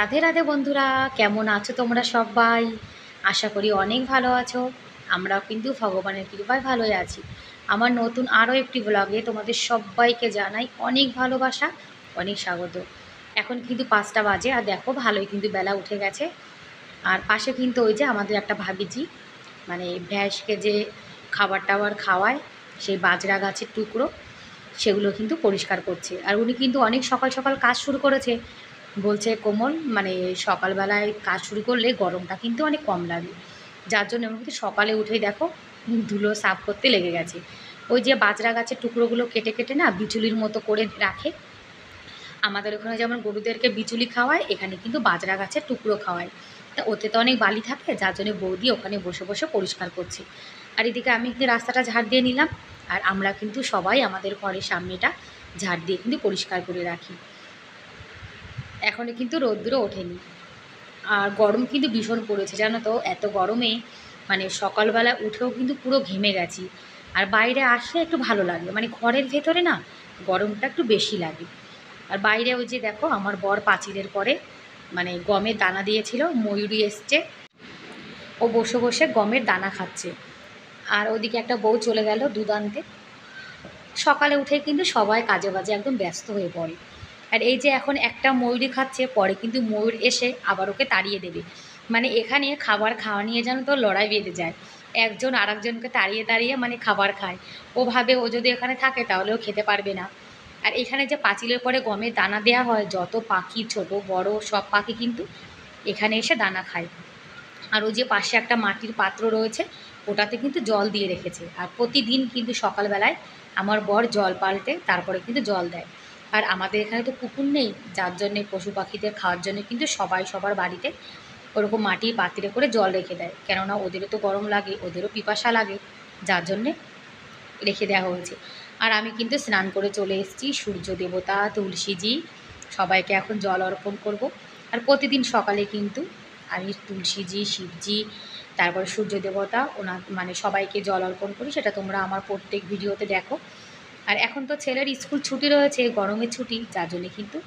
রাধে রাধে বন্ধুরা, কেমন আছো তোমরা সবাই? আশা করি অনেক ভালো আছো। আমরাও কিন্তু ভগবানের কৃপায় ভালোই আছি। আমার নতুন আরও একটি ব্লগে তোমাদের সবাইকে জানাই অনেক ভালোবাসা, অনেক স্বাগত। এখন কিন্তু 5টা বাজে, আর দেখো ভালোই কিন্তু বেলা উঠে গেছে। আর পাশে কিন্তু ওই যে আমাদের একটা ভাবিজি, মানে ভ্যাসকে যে খাবার টাবার খাওয়ায়, সেই বাজরা গাছের টুকরো সেগুলো কিন্তু পরিষ্কার করছে। আর উনি কিন্তু অনেক সকাল সকাল কাজ শুরু করেছে। বলছে কোমল, মানে সকালবেলায় কাজ শুরু করলে গরমটা কিন্তু অনেক কম লাগে, যার জন্য আমি কিন্তু সকালে উঠেই দেখো ধুলো সাফ করতে লেগে গেছে। ওই যে বাজরা গাছের টুকরোগুলো কেটে কেটে না বিচুলির মতো করে রাখে। আমাদের ওখানে যেমন গরুদেরকে বিচুলি খাওয়ায়, এখানে কিন্তু বাজরা গাছের টুকরো খাওয়ায়। তা ওতে তো অনেক বালি থাকে, যার জন্য বৌদি ওখানে বসে বসে পরিষ্কার করছে। আর এদিকে আমি কিন্তু রাস্তাটা ঝাড় দিয়ে নিলাম। আর আমরা কিন্তু সবাই আমাদের ঘরের সামনেটা ঝাড় দিয়ে কিন্তু পরিষ্কার করে রাখি। এখনও কিন্তু রোদ্দুরও ওঠেনি। আর গরম কিন্তু ভীষণ পড়েছে, জানো তো। এত গরমে মানে সকালবেলা উঠেও কিন্তু পুরো ঘেমে গেছি। আর বাইরে আসলে একটু ভালো লাগে, মানে ঘরের ভেতরে না গরমটা একটু বেশি লাগে। আর বাইরে ওই যে দেখো আমার বর পাঁচিলের পরে মানে গমের দানা দিয়েছিল, ময়ূরী এসছে, ও বসে বসে গমের দানা খাচ্ছে। আর ওদিকে একটা বউ চলে গেল দুধ আনতে। সকালে উঠে কিন্তু সবাই কাজে বাজে একদম ব্যস্ত হয়ে পড়ে। আর এই যে এখন একটা ময়ূরী খাচ্ছে, পরে কিন্তু ময়ূর এসে আবার ওকে তাড়িয়ে দেবে। মানে এখানে খাবার খাওয়া নিয়ে যেন তো লড়াই বেঁধে যায়। একজন আর একজনকে তাড়িয়ে তাড়িয়ে মানে খাবার খায়। ও ভাবে ও যদি এখানে থাকে তাহলে ও খেতে পারবে না। আর এখানে যে পাঁচিলের পরে গমের দানা দেওয়া হয়, যত পাখি ছোট বড় সব পাখি কিন্তু এখানে এসে দানা খায়। আর ওই যে পাশে একটা মাটির পাত্র রয়েছে, ওটাতে কিন্তু জল দিয়ে রেখেছে। আর প্রতিদিন কিন্তু সকালবেলায় আমার বর জল পাল্টে তারপরে কিন্তু জল দেয়। আর আমাদের এখানে তো পুকুর নেই, যার জন্যে পশু পাখিদের খাওয়ার জন্য কিন্তু সবাই সবার বাড়িতে ওরকম মাটির পাত্রে করে জল রেখে দেয়, কেননা ওদেরও তো গরম লাগে, ওদেরও পিপাসা লাগে, যার জন্যে রেখে দেওয়া হয়েছে। আর আমি কিন্তু স্নান করে চলে এসেছি। সূর্য দেবতা, তুলসীজি, সবাইকে এখন জল অর্পণ করব। আর প্রতিদিন সকালে কিন্তু আমি তুলসীজি, শিবজি, তারপরে সূর্য দেবতা ওনার মানে সবাইকে জল অর্পণ করি। সেটা তোমরা আমার প্রত্যেক ভিডিওতে দেখো। আর এখন তো ছেলের স্কুল ছুটি রয়েছে, গরমের ছুটি, যার জন্যে কিন্তু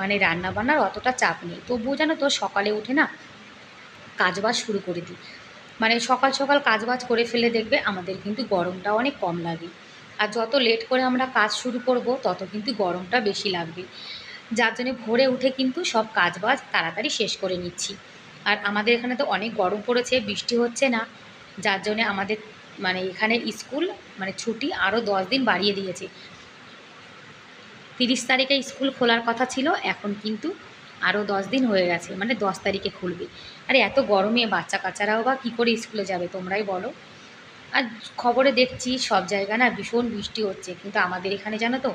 মানে রান্নাবান্নার অতটা চাপ নেই। তবুও জানো তো সকালে উঠে না কাজবাজ শুরু করে দিই। মানে সকাল সকাল কাজবাজ করে ফেলে দেখবে আমাদের কিন্তু গরমটা অনেক কম লাগে। আর যত লেট করে আমরা কাজ শুরু করব তত কিন্তু গরমটা বেশি লাগবে, যার জন্যে ভোরে উঠে কিন্তু সব কাজবাজ তাড়াতাড়ি শেষ করে নিচ্ছি। আর আমাদের এখানে তো অনেক গরম পড়েছে, বৃষ্টি হচ্ছে না, যার জন্যে আমাদের মানে এখানে স্কুল মানে ছুটি আরও 10 দিন বাড়িয়ে দিয়েছে। 30 তারিখে স্কুল খোলার কথা ছিল, এখন কিন্তু আরও 10 দিন হয়ে গেছে, মানে 10 তারিখে খুলবে। আরে এত গরমে বাচ্চা কাচ্চারাও বা কী করে স্কুলে যাবে তোমরাই বলো। আর খবরে দেখছি সব জায়গায় না ভীষণ বৃষ্টি হচ্ছে, কিন্তু আমাদের এখানে জানো তো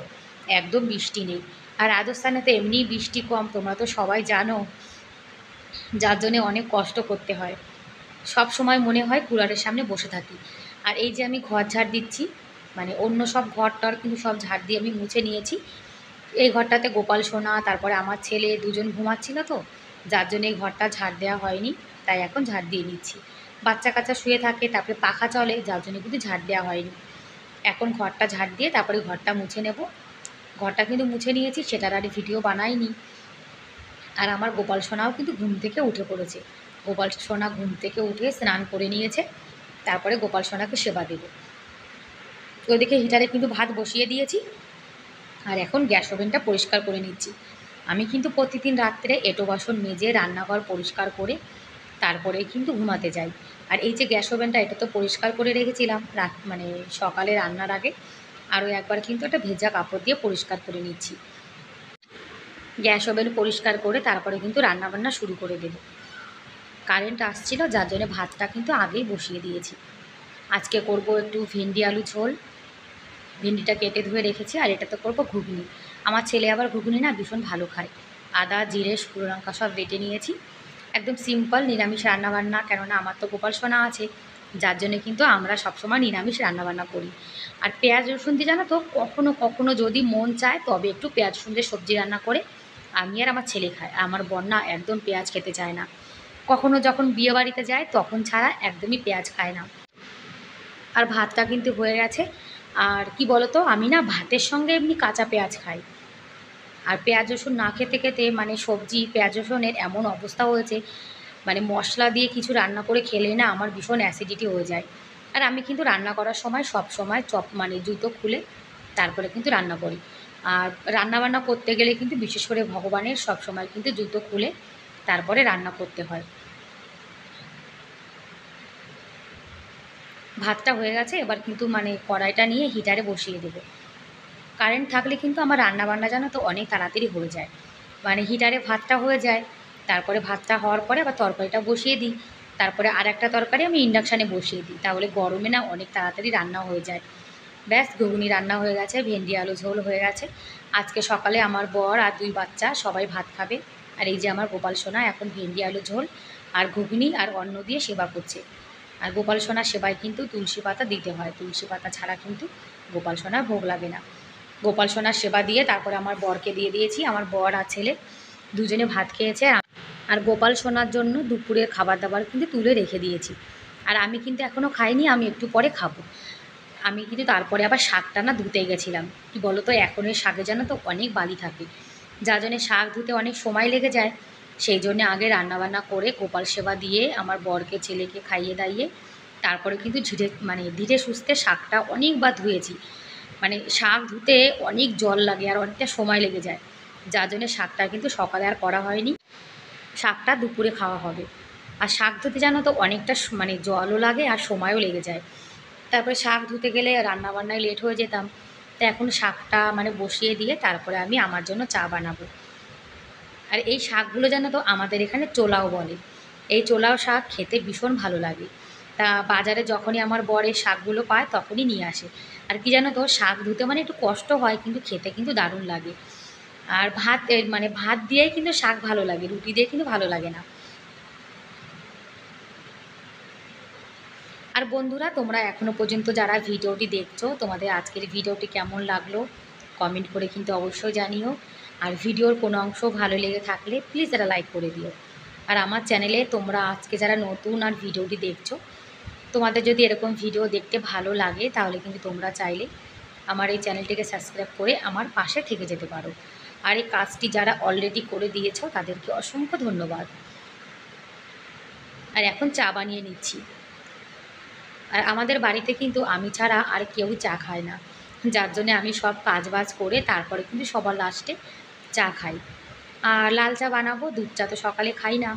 একদম বৃষ্টি নেই। আর রাজস্থানে তো এমনিই বৃষ্টি কম, তোমরা তো সবাই জানো, যার জন্যে অনেক কষ্ট করতে হয়। সব সময় মনে হয় কুলারের সামনে বসে থাকি। আর এই যে আমি ঘর ঝাড় দিচ্ছি, মানে অন্য সব ঘর টর কিন্তু সব ঝাড় দিয়ে আমি মুছে নিয়েছি। এই ঘরটাতে গোপাল সোনা তারপরে আমার ছেলে দুজন ঘুমাচ্ছিল তো, যার জন্য এই ঘরটা ঝাড় দেওয়া হয়নি, তাই এখন ঝাড় দিয়ে নিচ্ছি। বাচ্চা কাচ্চা শুয়ে থাকে, তারপরে পাখা চলে, যার জন্য কিন্তু ঝাড় দেওয়া হয়নি। এখন ঘরটা ঝাড় দিয়ে তারপরে ঘরটা মুছে নেব। ঘরটা কিন্তু মুছে নিয়েছি, সেটার আর ভিডিও বানাইনি। আর আমার গোপাল সোনাও কিন্তু ঘুম থেকে উঠে পড়েছে। গোপাল সোনা ঘুম থেকে উঠে স্নান করে নিয়েছে, তারপরে গোপাল সোনাকে সেবা দেবে। ওইদিকে হিটারে কিন্তু ভাত বসিয়ে দিয়েছি। আর এখন গ্যাস ওভেনটা পরিষ্কার করে নিচ্ছি। আমি কিন্তু প্রতিদিন রাত্রে এঁটো বাসন মেজে রান্নাঘর পরিষ্কার করে তারপরে কিন্তু ঘুমাতে যাই। আর এই যে গ্যাস ওভেনটা, এটা তো পরিষ্কার করে রেখেছিলাম রাত মানে সকালে রান্নার আগে। আরও একবার কিন্তু একটা ভেজা কাপড় দিয়ে পরিষ্কার করে নিচ্ছি। গ্যাস ওভেন পরিষ্কার করে তারপরে কিন্তু রান্নাবান্না শুরু করে দেব। কারেন্ট আসছিল, যার জন্য ভাতটা কিন্তু আগেই বসিয়ে দিয়েছি। আজকে করব একটু ভেন্ডি আলু ঝোল। ভেন্ডিটা কেটে ধুয়ে রেখেছি। আর এটাতে করব ঘুগনি। আমার ছেলে আবার ঘুগনি না ভীষণ ভালো খায়। আদা জিরে শুকনো লঙ্কা সব বেটে নিয়েছি। একদম সিম্পল নিরামিষ রান্নাবান্না, কেননা আমার তো গোপাল সোনা আছে, যার জন্যে কিন্তু আমরা সবসময় নিরামিষ রান্নাবান্না করি। আর পেঁয়াজ রসুন দিয়ে জানো তো কখনো কখনো যদি মন চায় তবে একটু পেঁয়াজ রসুন দিয়ে সবজি রান্না করে আমি আর আমার ছেলে খাই। আর আমার বর না একদম পেঁয়াজ খেতে চায় না। কখনো যখন বিয়ে বাড়িতে যায় তখন ছাড়া একদমই পেঁয়াজ খায় না। আর ভাতটা কিন্তু হয়ে গেছে। আর কি বলো তো, আমি না ভাতের সঙ্গে এমনি কাঁচা পেঁয়াজ খাই, আর পেঁয়াজ রসুন না খেতে খেতে মানে সবজি পেঁয়াজ রসুনের এমন অবস্থা হয়েছে, মানে মশলা দিয়ে কিছু রান্না করে খেলে না আমার ভীষণ অ্যাসিডিটি হয়ে যায়। আর আমি কিন্তু রান্না করার সময় সব সময় মানে জুতো খুলে তারপরে কিন্তু রান্না করি। আর রান্নাবান্না করতে গেলে কিন্তু বিশেষ করে ভগবানের সব সময় কিন্তু জুতো খুলে তারপরে রান্না করতে হয়। ভাতটা হয়ে গেছে, এবার কিন্তু মানে কড়াইটা নিয়ে হিটারে বসিয়ে দেবো। কারেন্ট থাকলে কিন্তু আমার রান্নাবান্না জানো তো অনেক তাড়াতাড়ি হয়ে যায়। মানে হিটারে ভাতটা হয়ে যায়, তারপরে ভাতটা হওয়ার পরে আবার তরকারিটা বসিয়ে দিই, তারপরে আর একটা তরকারি আমি ইন্ডাকশানে বসিয়ে দিই, তাহলে গরমে না অনেক তাড়াতাড়ি রান্না হয়ে যায়। ব্যাস ঘুগনি রান্না হয়ে গেছে, ভেন্ডি আলু ঝোল হয়ে গেছে। আজকে সকালে আমার বর আর 2 বাচ্চা সবাই ভাত খাবে। আর এই যে আমার গোপাল সোনা এখন ভেন্ডি আলু ঝোল আর ঘুগনি আর অন্ন দিয়ে সেবা করছে। আর গোপাল সোনার সেবায় কিন্তু তুলসী পাতা দিতে হয়, তুলসী পাতা ছাড়া কিন্তু গোপাল সোনার ভোগ লাগে না। গোপাল সোনার সেবা দিয়ে তারপরে আমার বরকে দিয়ে দিয়েছি, আমার বর আর ছেলে দুজনে ভাত খেয়েছে। আর গোপাল সোনার জন্য দুপুরের খাবার দাবার কিন্তু তুলে রেখে দিয়েছি। আর আমি কিন্তু এখনও খাইনি, আমি একটু পরে খাবো। আমি কিন্তু তারপরে আবার শাকটা না ধুতে গেছিলাম। কি বলো তো, এখনের শাকে জানো তো অনেক বালি থাকে, যার জন্যে শাক ধুতে অনেক সময় লেগে যায়। সেই জন্যে আগে রান্নাবান্না করে গোপাল সেবা দিয়ে আমার বরকে ছেলেকে খাইয়ে দাইয়ে তারপরে কিন্তু ধীরে সুস্থে শাকটা অনেকবার ধুয়েছি। মানে শাক ধুতে অনেক জল লাগে আর অনেকটা সময় লেগে যায়, যার জন্যে শাকটা কিন্তু সকালে আর করা হয়নি। শাকটা দুপুরে খাওয়া হবে। আর শাক ধুতে জানো তো অনেকটা মানে জলও লাগে আর সময়ও লেগে যায়। তারপরে শাক ধুতে গেলে রান্নাবান্নায় লেট হয়ে যেতাম। তো এখন শাকটা মানে বসিয়ে দিয়ে তারপরে আমি আমার জন্য চা বানাবো। আর এই শাকগুলো জানো তো আমাদের এখানে চোলাও বলে। এই চোলাও শাক খেতে ভীষণ ভালো লাগে। তা বাজারে যখনই আমার বর এই শাকগুলো পায় তখনই নিয়ে আসে। আর কি জানো তো, শাক ধুতে মানে একটু কষ্ট হয় কিন্তু খেতে কিন্তু দারুণ লাগে। আর মানে ভাত দিয়েই কিন্তু শাক ভালো লাগে, রুটি দিয়ে কিন্তু ভালো লাগে না। আর বন্ধুরা, তোমরা এখনও পর্যন্ত যারা ভিডিওটি দেখছো, তোমাদের আজকের ভিডিওটি কেমন লাগলো কমেন্ট করে কিন্তু অবশ্যই জানিও। আর ভিডিওর কোনো অংশ ভালো লেগে থাকলে প্লিজ একটা লাইক করে দিও। আর আমার চ্যানেলে তোমরা আজকে যারা নতুন আর ভিডিওটি দেখছো, তোমাদের যদি এরকম ভিডিও দেখতে ভালো লাগে তাহলে কিন্তু তোমরা চাইলে আমার এই চ্যানেলটিকে সাবস্ক্রাইব করে আমার পাশে থেকে যেতে পারো। আর এই কাজটি যারা অলরেডি করে দিয়েছো তাদেরকে অসংখ্য ধন্যবাদ। আর এখন চা বানিয়ে নিচ্ছি। আর আমাদের বাড়িতে কিন্তু আমি ছাড়া আর কেউ চা খায় না, যার জন্যে আমি সব কাজবাজ করে তারপরে কিন্তু সবার লাস্টে চা খাই। আর লাল চা বানাবো, দুধ চা তো সকালে খাই না।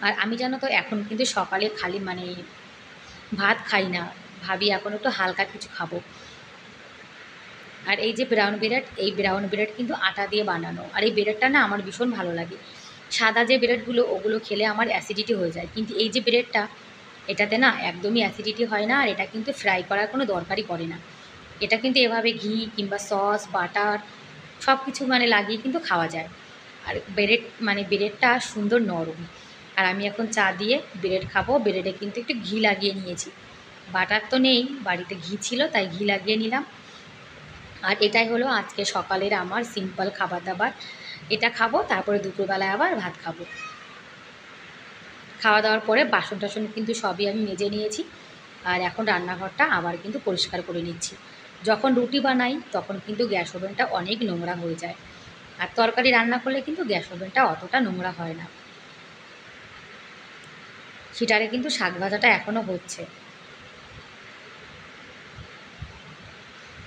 আর আমি জানো তো এখন কিন্তু সকালে খালি মানে ভাত খাই না, ভাবি এখন একটু হালকা কিছু খাবো। আর এই যে ব্রাউন ব্রেড, এই ব্রাউন ব্রেড কিন্তু আটা দিয়ে বানানো। আর এই ব্রেডটা না আমার ভীষণ ভালো লাগে। সাদা যে ব্রেডগুলো ওগুলো খেলে আমার অ্যাসিডিটি হয়ে যায়, কিন্তু এই যে ব্রেডটা, এটাতে না একদমই অ্যাসিডিটি হয় না। আর এটা কিন্তু ফ্রাই করার কোনো দরকারই পড়ে না। এটা কিন্তু এভাবে ঘি কিংবা সস বাটার সব কিছু মানে লাগিয়ে কিন্তু খাওয়া যায়। আর ব্রেডটা সুন্দর নরম। আর আমি এখন চা দিয়ে ব্রেড খাবো। ব্রেডে কিন্তু একটু ঘি লাগিয়ে নিয়েছি, বাটার তো নেই, বাড়িতে ঘি ছিল তাই ঘি লাগিয়ে নিলাম। আর এটাই হলো আজকে সকালের আমার সিম্পল খাবার দাবার। এটা খাবো, তারপরে দুপুরবেলায় আবার ভাত খাবো। খাওয়া দাওয়ার পরে বাসন টাসন কিন্তু সবই আমি মেজে নিয়েছি। আর এখন রান্নাঘরটা আবার কিন্তু পরিষ্কার করে নিচ্ছি। যখন রুটি বানাই তখন কিন্তু গ্যাস ওভেনটা অনেক নোংরা হয়ে যায়, আর তরকারি রান্না করলে কিন্তু গ্যাস ওভেনটা অতটা নোংরা হয় না। সেটারে কিন্তু শাক ভাজাটা এখনও হচ্ছে।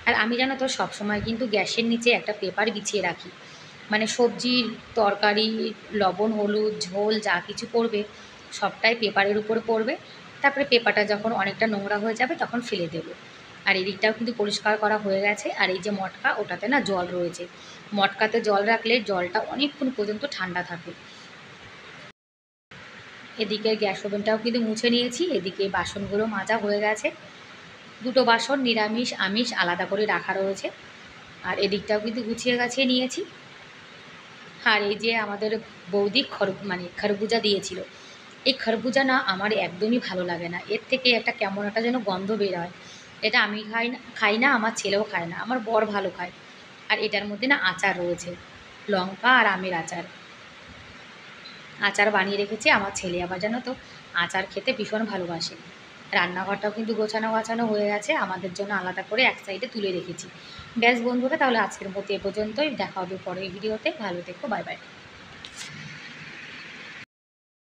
আর আমি জানো তো সবসময় কিন্তু গ্যাসের নিচে একটা পেপার বিছিয়ে রাখি, মানে সবজির তরকারি লবণ হলুদ ঝোল যা কিছু পড়বে সবটাই পেপারের উপরে পড়বে। তারপরে পেপারটা যখন অনেকটা নোংরা হয়ে যাবে তখন ফেলে দেবো। আর এদিকটাও কিন্তু পরিষ্কার করা হয়ে গেছে। আর এই যে মটকা, ওটাতে না জল রয়েছে, মটকাতে জল রাখলে জলটা অনেকক্ষণ পর্যন্ত ঠান্ডা থাকে। এদিকে গ্যাস ওভেনটাও কিন্তু মুছে নিয়েছি, এদিকে বাসনগুলো মাজা হয়ে গেছে। দুটো বাসন নিরামিষ আমিষ আলাদা করে রাখা রয়েছে। আর এদিকটাও কিন্তু গুছিয়ে গাছিয়ে নিয়েছি। আর এই যে আমাদের বৌদি খরবুজা দিয়েছিল। এই খরবুজা না আমার একদমই ভালো লাগে না, এর থেকে একটা কেমন একটা যেন গন্ধ বের হয়। এটা আমি খাই না, আমার ছেলেও খায় না, আমার বর ভালো খায়। আর এটার মধ্যে না আচার রয়েছে, লঙ্কা আর আমের আচার। আচার বানিয়ে রেখেছি, আমার ছেলে আবার জানো তো আচার খেতে ভীষণ ভালোবাসে। রান্নাঘরটাও কিন্তু গোছানো গাছানো হয়ে গেছে, আমাদের জন্য আলাদা করে এক সাইডে তুলে রেখেছি। ব্যাস বন্ধুরা, তাহলে আজকের মতো এ পর্যন্তই, দেখা হবে পরের ভিডিওতে। ভালো থেকো, বাই বাই।